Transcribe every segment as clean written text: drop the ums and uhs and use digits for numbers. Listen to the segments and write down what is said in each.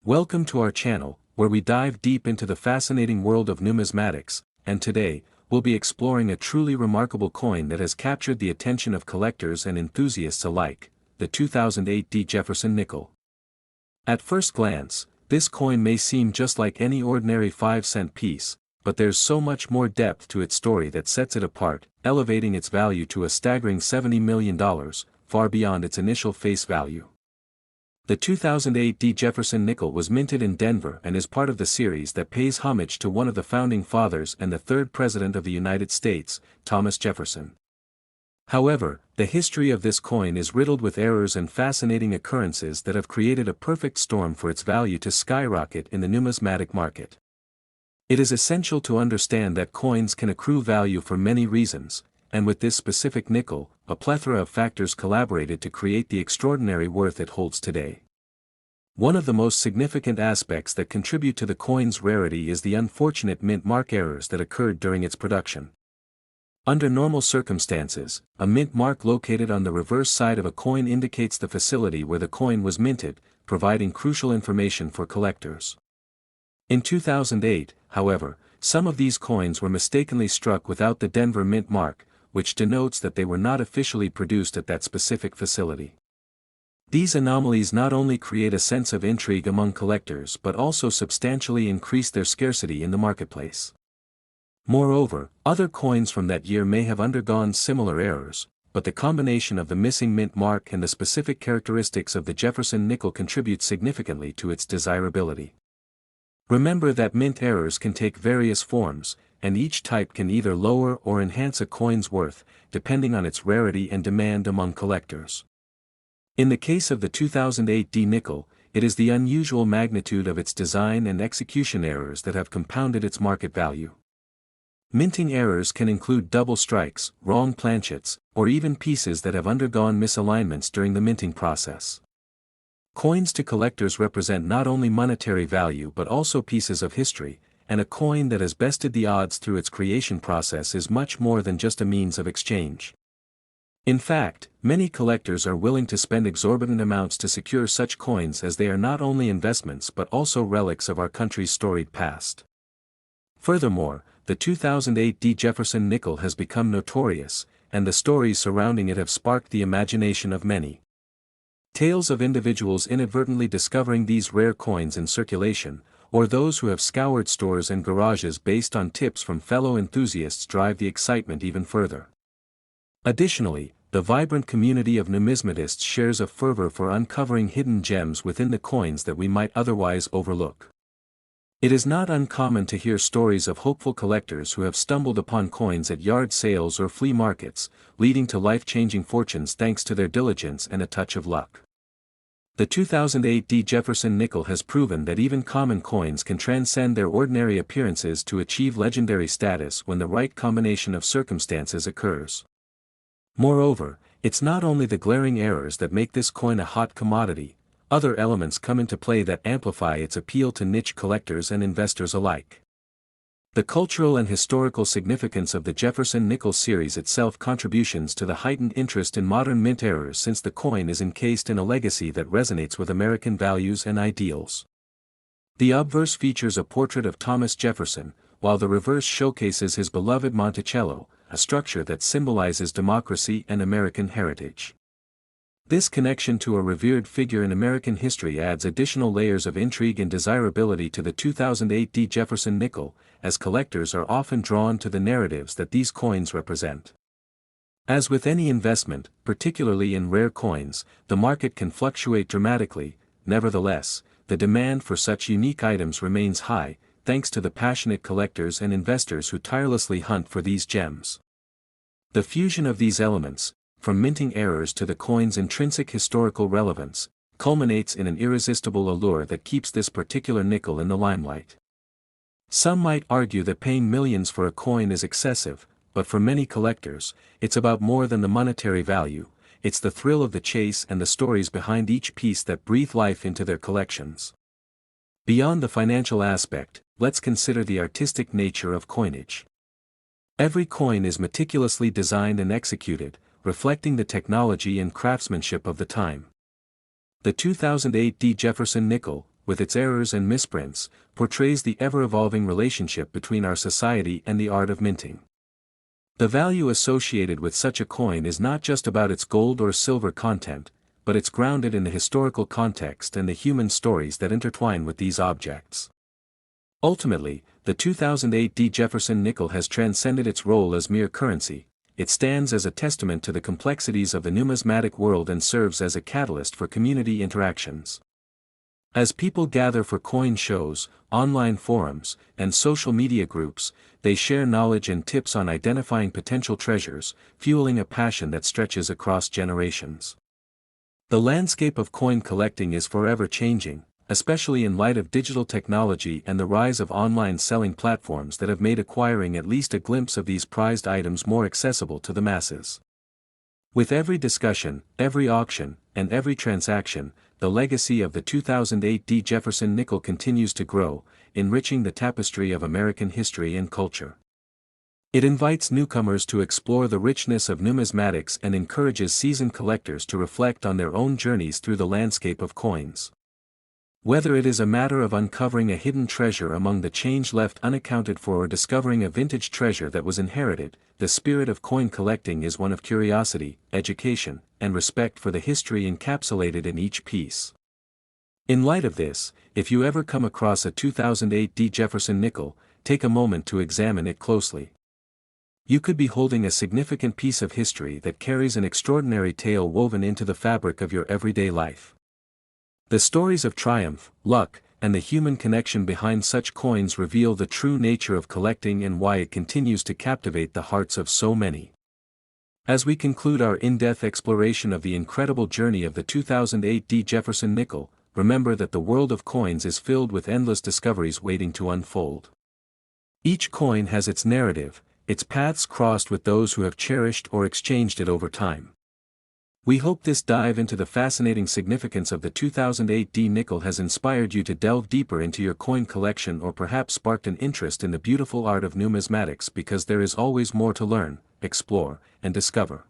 Welcome to our channel, where we dive deep into the fascinating world of numismatics, and today, we'll be exploring a truly remarkable coin that has captured the attention of collectors and enthusiasts alike, the 2008 D. Jefferson nickel. At first glance, this coin may seem just like any ordinary 5-cent piece, but there's so much more depth to its story that sets it apart, elevating its value to a staggering $70 million, far beyond its initial face value. The 2008 D. Jefferson nickel was minted in Denver and is part of the series that pays homage to one of the founding fathers and the third President of the United States, Thomas Jefferson. However, the history of this coin is riddled with errors and fascinating occurrences that have created a perfect storm for its value to skyrocket in the numismatic market. It is essential to understand that coins can accrue value for many reasons, and with this specific nickel, a plethora of factors collaborated to create the extraordinary worth it holds today. One of the most significant aspects that contribute to the coin's rarity is the unfortunate mint mark errors that occurred during its production. Under normal circumstances, a mint mark located on the reverse side of a coin indicates the facility where the coin was minted, providing crucial information for collectors. In 2008, however, some of these coins were mistakenly struck without the Denver mint mark, which denotes that they were not officially produced at that specific facility. These anomalies not only create a sense of intrigue among collectors but also substantially increase their scarcity in the marketplace. Moreover, other coins from that year may have undergone similar errors, but the combination of the missing mint mark and the specific characteristics of the Jefferson nickel contributes significantly to its desirability. Remember that mint errors can take various forms, and each type can either lower or enhance a coin's worth, depending on its rarity and demand among collectors. In the case of the 2008 D nickel, it is the unusual magnitude of its design and execution errors that have compounded its market value. Minting errors can include double strikes, wrong planchets, or even pieces that have undergone misalignments during the minting process. Coins to collectors represent not only monetary value but also pieces of history, and a coin that has bested the odds through its creation process is much more than just a means of exchange. In fact, many collectors are willing to spend exorbitant amounts to secure such coins as they are not only investments but also relics of our country's storied past. Furthermore, the 2008 D. Jefferson nickel has become notorious, and the stories surrounding it have sparked the imagination of many. Tales of individuals inadvertently discovering these rare coins in circulation, or those who have scoured stores and garages based on tips from fellow enthusiasts drive the excitement even further. Additionally, the vibrant community of numismatists shares a fervor for uncovering hidden gems within the coins that we might otherwise overlook. It is not uncommon to hear stories of hopeful collectors who have stumbled upon coins at yard sales or flea markets, leading to life-changing fortunes thanks to their diligence and a touch of luck. The 2008 D. Jefferson nickel has proven that even common coins can transcend their ordinary appearances to achieve legendary status when the right combination of circumstances occurs. Moreover, it's not only the glaring errors that make this coin a hot commodity, other elements come into play that amplify its appeal to niche collectors and investors alike. The cultural and historical significance of the Jefferson nickel series itself contributes to the heightened interest in modern mint errors, since the coin is encased in a legacy that resonates with American values and ideals. The obverse features a portrait of Thomas Jefferson, while the reverse showcases his beloved Monticello, a structure that symbolizes democracy and American heritage. This connection to a revered figure in American history adds additional layers of intrigue and desirability to the 2008 D. Jefferson nickel, as collectors are often drawn to the narratives that these coins represent. As with any investment, particularly in rare coins, the market can fluctuate dramatically. Nevertheless, the demand for such unique items remains high, thanks to the passionate collectors and investors who tirelessly hunt for these gems. The fusion of these elements, from minting errors to the coin's intrinsic historical relevance, culminates in an irresistible allure that keeps this particular nickel in the limelight. Some might argue that paying millions for a coin is excessive, but for many collectors, it's about more than the monetary value. It's the thrill of the chase and the stories behind each piece that breathe life into their collections. Beyond the financial aspect, let's consider the artistic nature of coinage. Every coin is meticulously designed and executed, reflecting the technology and craftsmanship of the time. The 2008 D. Jefferson nickel, with its errors and misprints, portrays the ever-evolving relationship between our society and the art of minting. The value associated with such a coin is not just about its gold or silver content, but it's grounded in the historical context and the human stories that intertwine with these objects. Ultimately, the 2008 D. Jefferson nickel has transcended its role as mere currency. It stands as a testament to the complexities of the numismatic world and serves as a catalyst for community interactions. As people gather for coin shows, online forums, and social media groups, they share knowledge and tips on identifying potential treasures, fueling a passion that stretches across generations. The landscape of coin collecting is forever changing, especially in light of digital technology and the rise of online selling platforms that have made acquiring at least a glimpse of these prized items more accessible to the masses. With every discussion, every auction, and every transaction, the legacy of the 2008 D. Jefferson nickel continues to grow, enriching the tapestry of American history and culture. It invites newcomers to explore the richness of numismatics and encourages seasoned collectors to reflect on their own journeys through the landscape of coins. Whether it is a matter of uncovering a hidden treasure among the change left unaccounted for or discovering a vintage treasure that was inherited, the spirit of coin collecting is one of curiosity, education, and respect for the history encapsulated in each piece. In light of this, if you ever come across a 2008 D. Jefferson nickel, take a moment to examine it closely. You could be holding a significant piece of history that carries an extraordinary tale woven into the fabric of your everyday life. The stories of triumph, luck, and the human connection behind such coins reveal the true nature of collecting and why it continues to captivate the hearts of so many. As we conclude our in-depth exploration of the incredible journey of the 2008 D. Jefferson nickel, remember that the world of coins is filled with endless discoveries waiting to unfold. Each coin has its narrative, its paths crossed with those who have cherished or exchanged it over time. We hope this dive into the fascinating significance of the 2008 D nickel has inspired you to delve deeper into your coin collection or perhaps sparked an interest in the beautiful art of numismatics, because there is always more to learn, explore, and discover.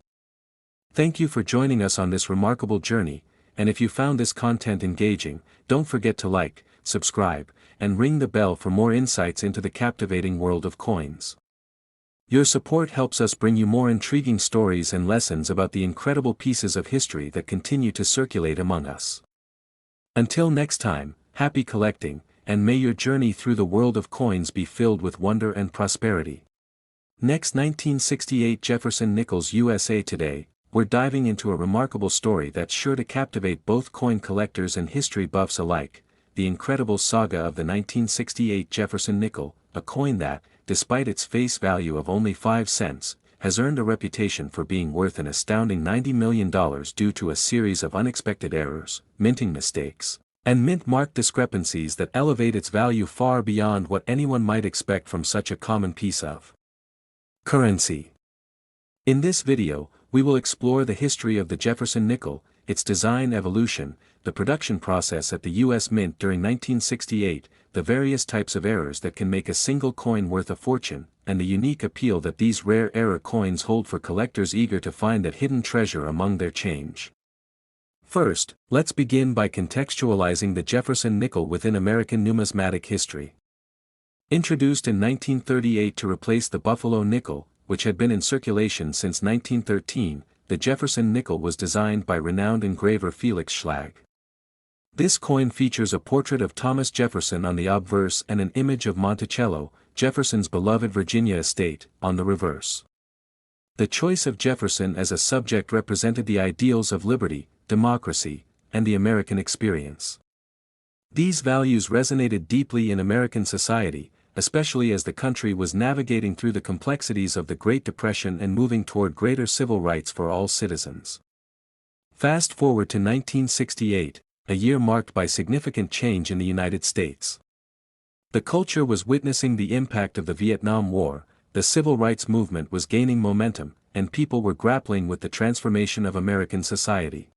Thank you for joining us on this remarkable journey, and if you found this content engaging, don't forget to like, subscribe, and ring the bell for more insights into the captivating world of coins. Your support helps us bring you more intriguing stories and lessons about the incredible pieces of history that continue to circulate among us. Until next time, happy collecting, and may your journey through the world of coins be filled with wonder and prosperity. Next, 1968 Jefferson Nickels USA. Today, we're diving into a remarkable story that's sure to captivate both coin collectors and history buffs alike, the incredible saga of the 1968 Jefferson nickel, a coin that, despite its face value of only 5 cents, has earned a reputation for being worth an astounding $90 million due to a series of unexpected errors, minting mistakes, and mint-mark discrepancies that elevate its value far beyond what anyone might expect from such a common piece of currency. In this video, we will explore the history of the Jefferson nickel, its design evolution, the production process at the U.S. Mint during 1968, the various types of errors that can make a single coin worth a fortune, and the unique appeal that these rare error coins hold for collectors eager to find that hidden treasure among their change. First, let's begin by contextualizing the Jefferson nickel within American numismatic history. Introduced in 1938 to replace the Buffalo nickel, which had been in circulation since 1913, the Jefferson nickel was designed by renowned engraver Felix Schlag. This coin features a portrait of Thomas Jefferson on the obverse and an image of Monticello, Jefferson's beloved Virginia estate, on the reverse. The choice of Jefferson as a subject represented the ideals of liberty, democracy, and the American experience. These values resonated deeply in American society, especially as the country was navigating through the complexities of the Great Depression and moving toward greater civil rights for all citizens. Fast forward to 1968, a year marked by significant change in the United States. The culture was witnessing the impact of the Vietnam War, the civil rights movement was gaining momentum, and people were grappling with the transformation of American society.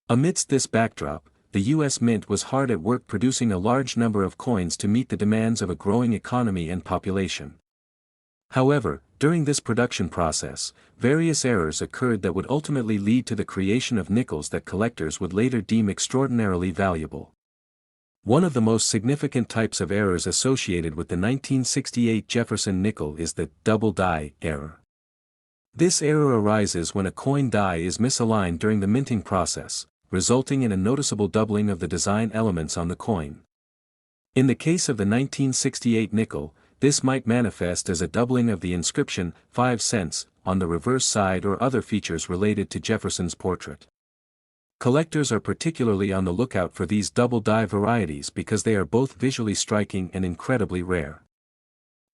Amidst this backdrop, the U.S. Mint was hard at work producing a large number of coins to meet the demands of a growing economy and population. However, during this production process, various errors occurred that would ultimately lead to the creation of nickels that collectors would later deem extraordinarily valuable. One of the most significant types of errors associated with the 1968 Jefferson nickel is the double die error. This error arises when a coin die is misaligned during the minting process, resulting in a noticeable doubling of the design elements on the coin. In the case of the 1968 nickel, this might manifest as a doubling of the inscription, 5 cents, on the reverse side or other features related to Jefferson's portrait. Collectors are particularly on the lookout for these double die varieties because they are both visually striking and incredibly rare.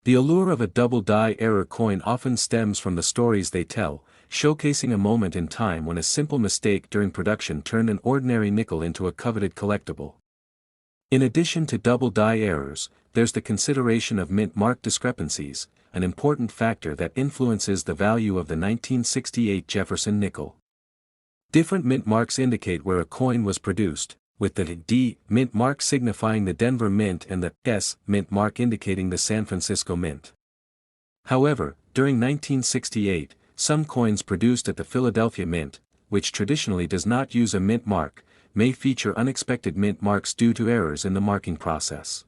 The allure of a double die error coin often stems from the stories they tell, showcasing a moment in time when a simple mistake during production turned an ordinary nickel into a coveted collectible. In addition to double die errors, there's the consideration of mint mark discrepancies, an important factor that influences the value of the 1968 Jefferson nickel. Different mint marks indicate where a coin was produced, with the D mint mark signifying the Denver Mint and the S mint mark indicating the San Francisco Mint. However, during 1968, some coins produced at the Philadelphia Mint, which traditionally does not use a mint mark, may feature unexpected mint marks due to errors in the marking process.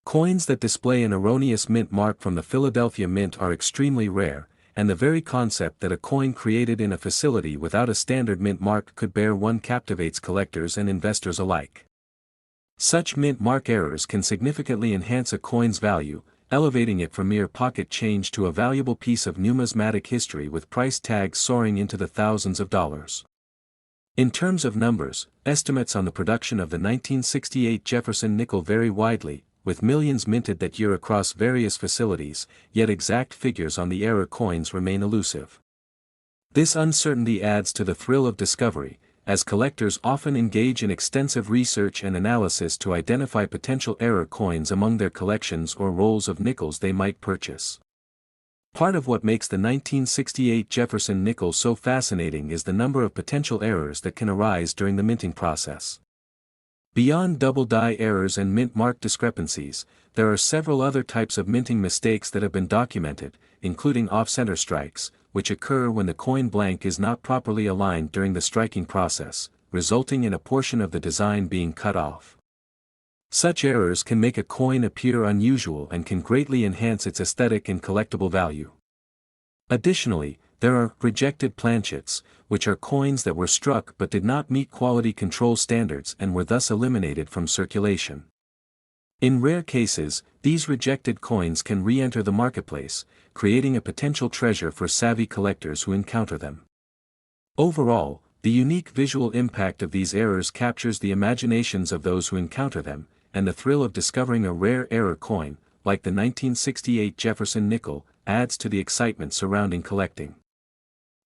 Coins that display an erroneous mint mark from the Philadelphia Mint are extremely rare, and the very concept that a coin created in a facility without a standard mint mark could bear one captivates collectors and investors alike. Such mint mark errors can significantly enhance a coin's value, elevating it from mere pocket change to a valuable piece of numismatic history with price tags soaring into the thousands of dollars. In terms of numbers, estimates on the production of the 1968 Jefferson nickel vary widely, with millions minted that year across various facilities, yet exact figures on the error coins remain elusive. This uncertainty adds to the thrill of discovery, as collectors often engage in extensive research and analysis to identify potential error coins among their collections or rolls of nickels they might purchase. Part of what makes the 1968 Jefferson nickel so fascinating is the number of potential errors that can arise during the minting process. Beyond double die errors and mint mark discrepancies, there are several other types of minting mistakes that have been documented, including off-center strikes, which occur when the coin blank is not properly aligned during the striking process, resulting in a portion of the design being cut off. Such errors can make a coin appear unusual and can greatly enhance its aesthetic and collectible value. Additionally, there are rejected planchets, which are coins that were struck but did not meet quality control standards and were thus eliminated from circulation. In rare cases, these rejected coins can re-enter the marketplace, creating a potential treasure for savvy collectors who encounter them. Overall, the unique visual impact of these errors captures the imaginations of those who encounter them, and the thrill of discovering a rare error coin, like the 1968 Jefferson nickel, adds to the excitement surrounding collecting.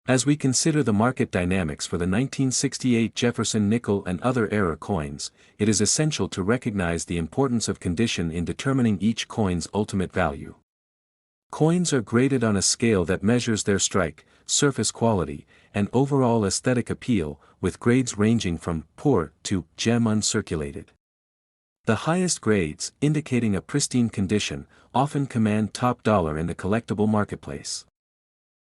As we consider the market dynamics for the 1968 Jefferson nickel and other error coins, it is essential to recognize the importance of condition in determining each coin's ultimate value. Coins are graded on a scale that measures their strike, surface quality, and overall aesthetic appeal, with grades ranging from poor to gem uncirculated. The highest grades, indicating a pristine condition, often command top dollar in the collectible marketplace.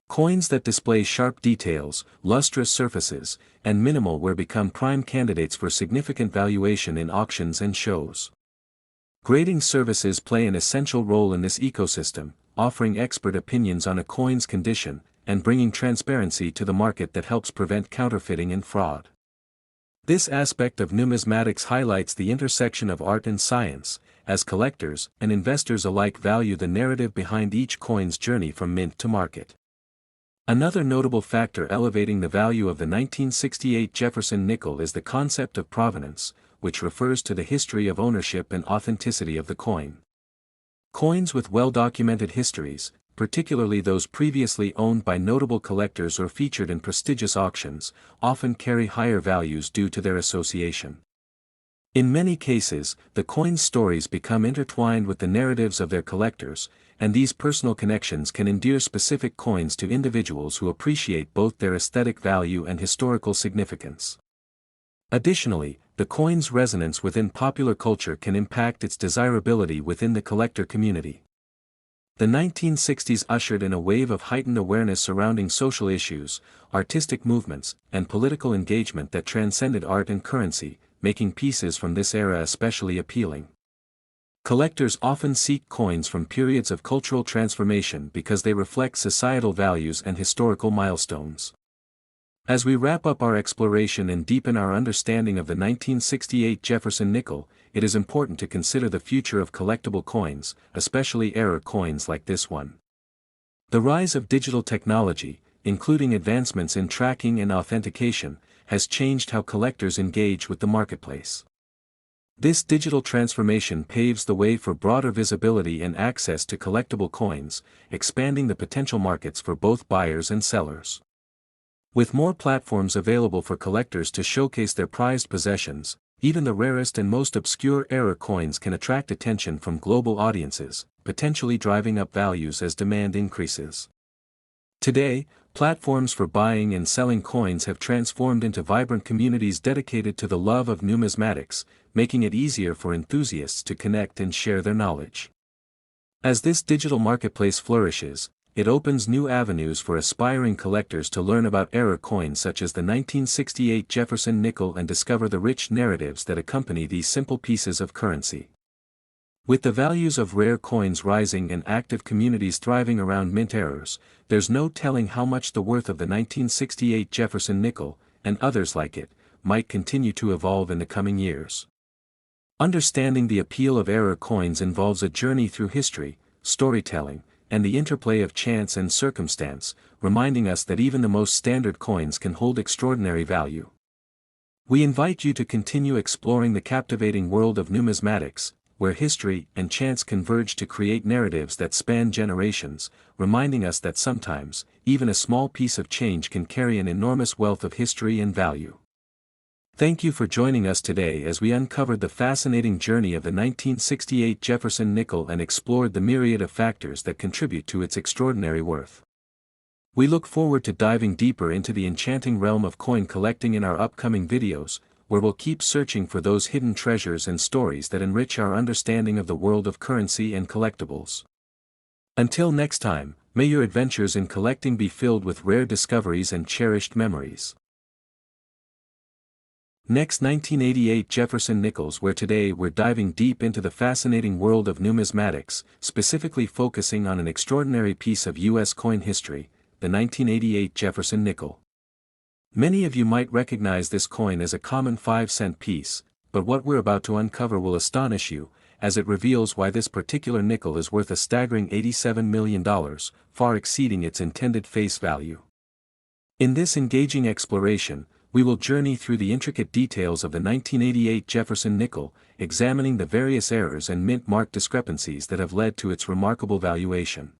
Coins that display sharp details, lustrous surfaces, and minimal wear become prime candidates for significant valuation in auctions and shows. Grading services play an essential role in this ecosystem, offering expert opinions on a coin's condition, and bringing transparency to the market that helps prevent counterfeiting and fraud. This aspect of numismatics highlights the intersection of art and science, as collectors and investors alike value the narrative behind each coin's journey from mint to market. Another notable factor elevating the value of the 1968 Jefferson nickel is the concept of provenance, which refers to the history of ownership and authenticity of the coin. Coins with well-documented histories, particularly those previously owned by notable collectors or featured in prestigious auctions, often carry higher values due to their association. In many cases, the coin's stories become intertwined with the narratives of their collectors, and these personal connections can endear specific coins to individuals who appreciate both their aesthetic value and historical significance. Additionally, the coin's resonance within popular culture can impact its desirability within the collector community. The 1960s ushered in a wave of heightened awareness surrounding social issues, artistic movements, and political engagement that transcended art and currency, making pieces from this era especially appealing. Collectors often seek coins from periods of cultural transformation because they reflect societal values and historical milestones. As we wrap up our exploration and deepen our understanding of the 1968 Jefferson nickel, it is important to consider the future of collectible coins, especially era coins like this one. The rise of digital technology, including advancements in tracking and authentication, has changed how collectors engage with the marketplace. This digital transformation paves the way for broader visibility and access to collectible coins, expanding the potential markets for both buyers and sellers. With more platforms available for collectors to showcase their prized possessions, even the rarest and most obscure era coins can attract attention from global audiences, potentially driving up values as demand increases. Today, platforms for buying and selling coins have transformed into vibrant communities dedicated to the love of numismatics, making it easier for enthusiasts to connect and share their knowledge. As this digital marketplace flourishes, it opens new avenues for aspiring collectors to learn about era coins such as the 1968 Jefferson nickel and discover the rich narratives that accompany these simple pieces of currency. With the values of rare coins rising and active communities thriving around mint errors, there's no telling how much the worth of the 1968 Jefferson nickel, and others like it, might continue to evolve in the coming years. Understanding the appeal of era coins involves a journey through history, storytelling, and the interplay of chance and circumstance, reminding us that even the most standard coins can hold extraordinary value. We invite you to continue exploring the captivating world of numismatics, where history and chance converge to create narratives that span generations, reminding us that sometimes, even a small piece of change can carry an enormous wealth of history and value. Thank you for joining us today as we uncovered the fascinating journey of the 1968 Jefferson nickel and explored the myriad of factors that contribute to its extraordinary worth. We look forward to diving deeper into the enchanting realm of coin collecting in our upcoming videos, where we'll keep searching for those hidden treasures and stories that enrich our understanding of the world of currency and collectibles. Until next time, may your adventures in collecting be filled with rare discoveries and cherished memories. Next, 1988 Jefferson nickels, where today we're diving deep into the fascinating world of numismatics, specifically focusing on an extraordinary piece of U.S. coin history, the 1988 Jefferson nickel. Many of you might recognize this coin as a common 5-cent piece, but what we're about to uncover will astonish you, as it reveals why this particular nickel is worth a staggering $87 million, far exceeding its intended face value. In this engaging exploration, we will journey through the intricate details of the 1988 Jefferson nickel, examining the various errors and mint mark discrepancies that have led to its remarkable valuation.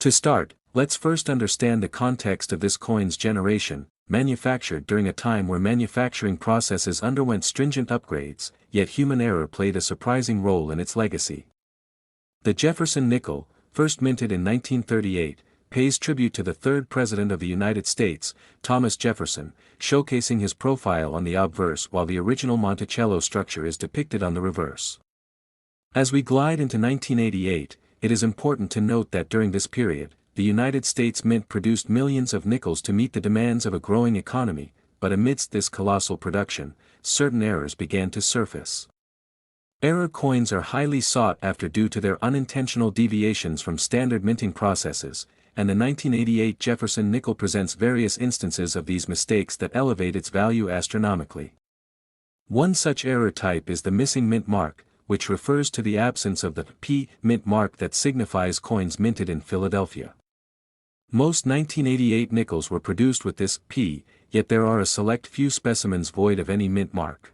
To start, let's first understand the context of this coin's generation. Manufactured during a time where manufacturing processes underwent stringent upgrades, yet human error played a surprising role in its legacy. The Jefferson nickel, first minted in 1938, pays tribute to the third President of the United States, Thomas Jefferson, showcasing his profile on the obverse while the original Monticello structure is depicted on the reverse. As we glide into 1988, it is important to note that during this period, the United States Mint produced millions of nickels to meet the demands of a growing economy, but amidst this colossal production, certain errors began to surface. Error coins are highly sought after due to their unintentional deviations from standard minting processes, and the 1988 Jefferson nickel presents various instances of these mistakes that elevate its value astronomically. One such error type is the missing mint mark, which refers to the absence of the P mint mark that signifies coins minted in Philadelphia. Most 1988 nickels were produced with this P, yet there are a select few specimens void of any mint mark.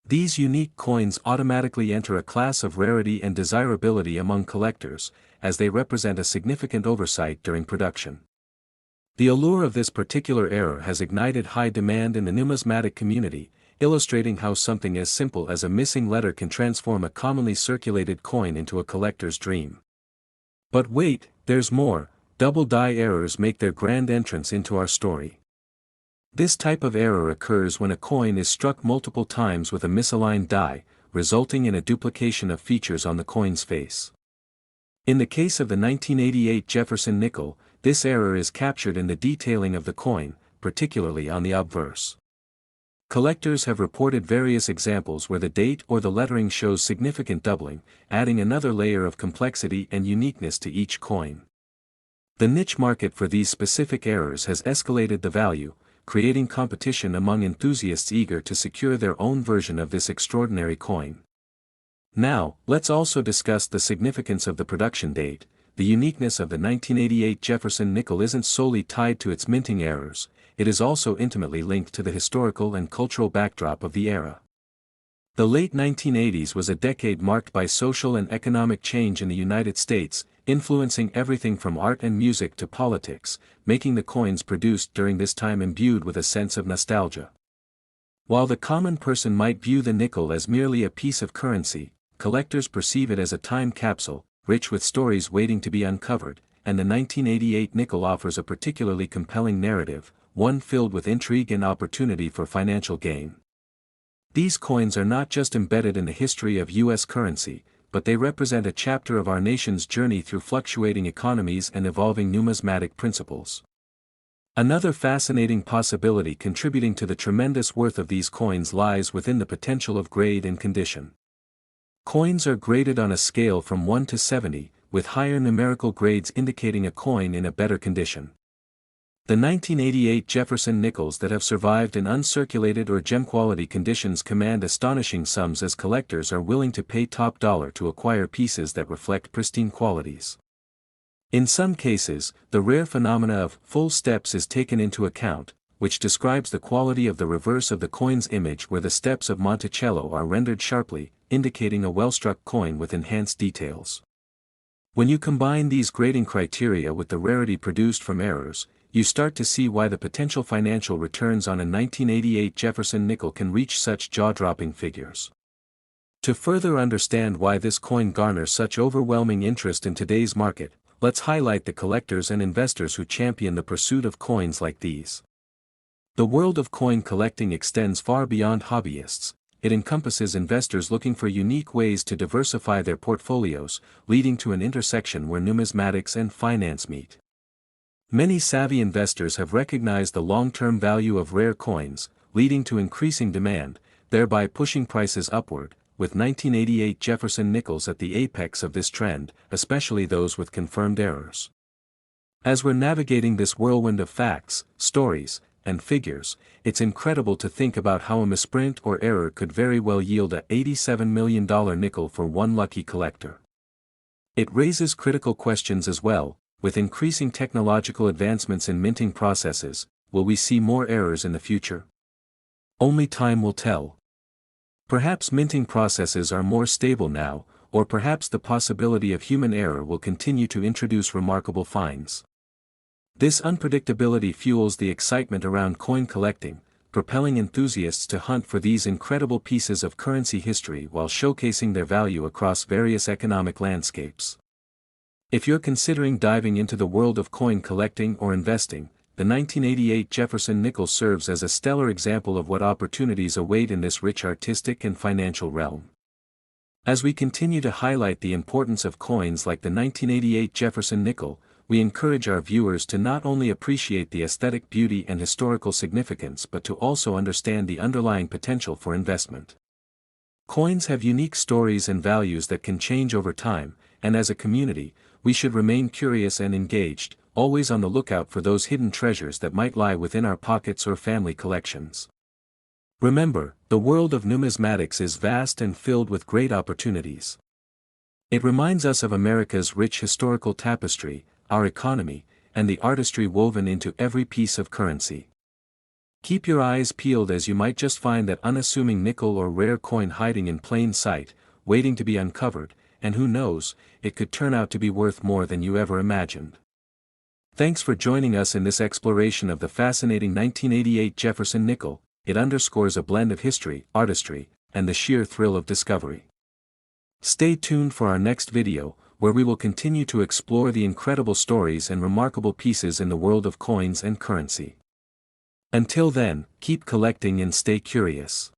These unique coins automatically enter a class of rarity and desirability among collectors, as they represent a significant oversight during production. The allure of this particular error has ignited high demand in the numismatic community, illustrating how something as simple as a missing letter can transform a commonly circulated coin into a collector's dream. But wait, there's more. Double die errors make their grand entrance into our story. This type of error occurs when a coin is struck multiple times with a misaligned die, resulting in a duplication of features on the coin's face. In the case of the 1988 Jefferson nickel, this error is captured in the detailing of the coin, particularly on the obverse. Collectors have reported various examples where the date or the lettering shows significant doubling, adding another layer of complexity and uniqueness to each coin. The niche market for these specific errors has escalated the value, creating competition among enthusiasts eager to secure their own version of this extraordinary coin. Now, let's also discuss the significance of the production date. The uniqueness of the 1988 Jefferson nickel isn't solely tied to its minting errors, it is also intimately linked to the historical and cultural backdrop of the era. The late 1980s was a decade marked by social and economic change in the United States, influencing everything from art and music to politics, making the coins produced during this time imbued with a sense of nostalgia. While the common person might view the nickel as merely a piece of currency, collectors perceive it as a time capsule, rich with stories waiting to be uncovered, and the 1988 nickel offers a particularly compelling narrative, one filled with intrigue and opportunity for financial gain. These coins are not just embedded in the history of U.S. currency, but they represent a chapter of our nation's journey through fluctuating economies and evolving numismatic principles. Another fascinating possibility contributing to the tremendous worth of these coins lies within the potential of grade and condition. Coins are graded on a scale from 1 to 70, with higher numerical grades indicating a coin in a better condition. The 1988 Jefferson nickels that have survived in uncirculated or gem-quality conditions command astonishing sums as collectors are willing to pay top dollar to acquire pieces that reflect pristine qualities. In some cases, the rare phenomena of full steps is taken into account, which describes the quality of the reverse of the coin's image where the steps of Monticello are rendered sharply, indicating a well-struck coin with enhanced details. When you combine these grading criteria with the rarity produced from errors, you start to see why the potential financial returns on a 1988 Jefferson nickel can reach such jaw-dropping figures. To further understand why this coin garners such overwhelming interest in today's market, let's highlight the collectors and investors who champion the pursuit of coins like these. The world of coin collecting extends far beyond hobbyists. It encompasses investors looking for unique ways to diversify their portfolios, leading to an intersection where numismatics and finance meet. Many savvy investors have recognized the long-term value of rare coins, leading to increasing demand, thereby pushing prices upward, with 1988 Jefferson nickels at the apex of this trend, especially those with confirmed errors. As we're navigating this whirlwind of facts, stories, and figures, it's incredible to think about how a misprint or error could very well yield a $87 million nickel for one lucky collector. It raises critical questions as well. With increasing technological advancements in minting processes, will we see more errors in the future? Only time will tell. Perhaps minting processes are more stable now, or perhaps the possibility of human error will continue to introduce remarkable finds. This unpredictability fuels the excitement around coin collecting, propelling enthusiasts to hunt for these incredible pieces of currency history while showcasing their value across various economic landscapes. If you're considering diving into the world of coin collecting or investing, the 1988 Jefferson nickel serves as a stellar example of what opportunities await in this rich artistic and financial realm. As we continue to highlight the importance of coins like the 1988 Jefferson nickel, we encourage our viewers to not only appreciate the aesthetic beauty and historical significance but to also understand the underlying potential for investment. Coins have unique stories and values that can change over time, and as a community, we should remain curious and engaged, always on the lookout for those hidden treasures that might lie within our pockets or family collections. Remember, the world of numismatics is vast and filled with great opportunities. It reminds us of America's rich historical tapestry, our economy, and the artistry woven into every piece of currency. Keep your eyes peeled as you might just find that unassuming nickel or rare coin hiding in plain sight, waiting to be uncovered, and who knows, it could turn out to be worth more than you ever imagined. Thanks for joining us in this exploration of the fascinating 1988 Jefferson nickel. It underscores a blend of history, artistry, and the sheer thrill of discovery. Stay tuned for our next video, where we will continue to explore the incredible stories and remarkable pieces in the world of coins and currency. Until then, keep collecting and stay curious.